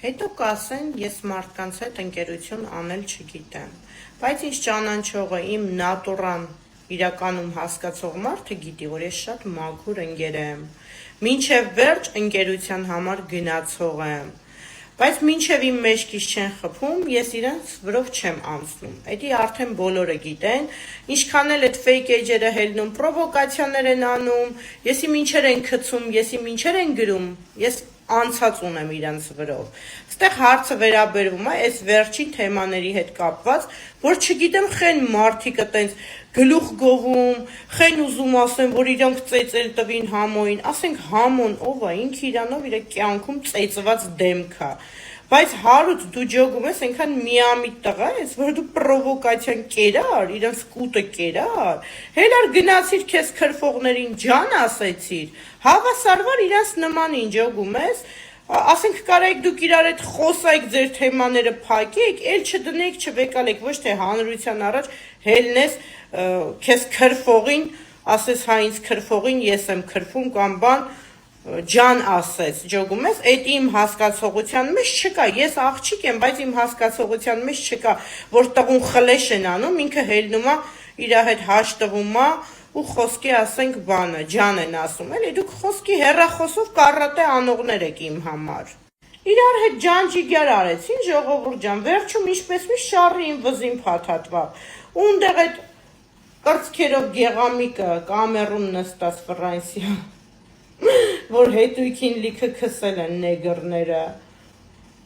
Հետո կասեն, ես մարդկանց հետ ընկերություն անել չգիտեմ, բայց ինձ ճանաչողը իմ նատուրան իրականում հասկացող մարդը գիտի, որ ես շատ մաքուր ընկեր եմ, մինչև վերջ ընկերության համար գնացող եմ, բայց մինչև իմ մեջքից չեն խփում, ես իրենց վրով չեմ անցնում, էդի արդեն բոլորը գիտեն, ինչքան էլ այդ fake էջերը հելնում, պրովոկացիաներ են անում, եսի մինչեր են գցում, եսի մինչեր են գրում, ես անցած ունեմ իրենց վրով, ստեղ հարցը վերաբերվում է այս վերջին թեմաների հետ կապված, որ չգիտեմ խեն մարդիկը տենց գլուխ գովում, խեն ուզում ասեն, որ իրանք ծեծել տվին համոին, ասենք համոն ով է, ինքը իրանով իր կյանքում ծեծված դեմք է, բայց հարուց դու ջոգում ես, այնքան միամիտ տղա ես, որ դու պրովոկացիան կերար, իրանց կուտը կերար, հելար գնացիր քեզ քրֆողներին ջան ասեցիր, հավասարվար իրանց նմանին ջոգում ես, ասենք կարայիք դուք իրար հետ խոսայիք ձեր թեմաները փակեիք, էլ չդնեիք, չվեկալեիք, ոչ թե հանրության առաջ հելնես քեզ քրֆողին, ասես հա ինձ քրֆողին ես եմ քրֆում կամ բան ջան ասեց, ջոգում ես, այդ իմ հասկացողության մեջ չկա, ես աղջիկ եմ, բայց իմ հասկացողության մեջ չկա, որ տղուն խլեշ են անում, ինքը հելնում է, իր հետ հաշտվում է ու խոսքի ասենք բանը, ջան են ասում, էլի դուք խոսքի հեռախոսով կարատե անողներ եք իմ համար։ Իրար հետ ջանջիգյար արեցին, ժողովուրդ ջան, վերջում ինչպես մի շարի իմ վզին փաթաթվավ, ունդեղ այդ կրծքերով գեղամիկը կամերուն նստած Ֆրանսիա որ հետույքին լիքը քսել են նեգրները,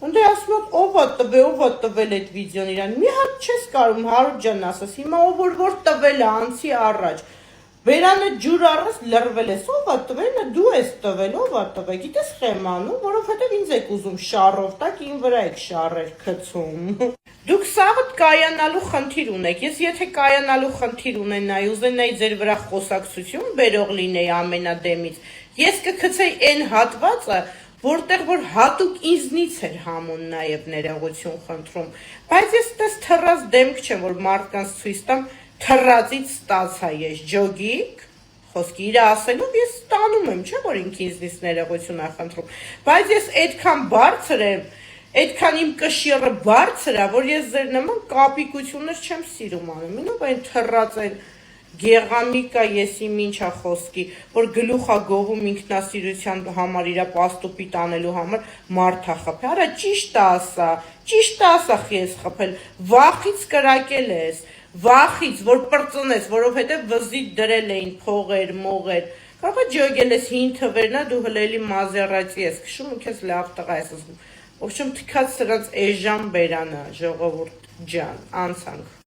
ընդ ասում ով է տվել այդ վիդեոն իրան, մի հատ չես կարում Հարութ ջան ասես, հիմա որ տվել է անցի առաջ, բերանը ջուր առած լրվել ես, ով է տվել, դու ես տվել, ով է տվել, գիտես խեմ անում, որովհետև ինձ եք ուզում շարով տակ, իմ վրա եք շարեր գցում։ Դուք սաղդ կայանալու խնդիր ունեք, ես եթե կայանալու խնդիր ունենայի, ուզենայի ձեր վրա խոսակցություն բերող լինեի ամենադեմից, ես կգցեի այն հատվածը, որտեղ որ հատուկ ինձնից էր համոն նաև ներողություն խնդրում, բայց ես տես թռած դեմք չեմ, որ մարդկանց ցույց տամ, թռածից ստացա ես ջոգիկ, խոսքի իր ասելով ես ստանում եմ, չէ՞ որ ինքը ինձնից ներողություն է խնդրում, բայց ես այդքան բարձր եմ, այդքան իմ կշիռը բարձր է, որ ես ձեր նման կապիկություններ չեմ սիրում անում, ինով այն թռած այն գեղամիկա եսի ինչա խոսքի, որ գլուխա գովում ինքնասիրության համար իրա պաստուպի տանելու համար մարդա խփի, արա ճիշտ ասա ես խփել, վախից կրակել ես, վախից, որ պրծնես, որովհետև վզիդ դրել էին փողեր, մողեր, կարող է ջոգել ես հին թվերնա, դու հլելի մազերացի ես քշում ու քեզ լավ տղա ես ասում, ոբշեմ թքած սրանց էժան բերանը, ժողովուրդ ջան, անցանք։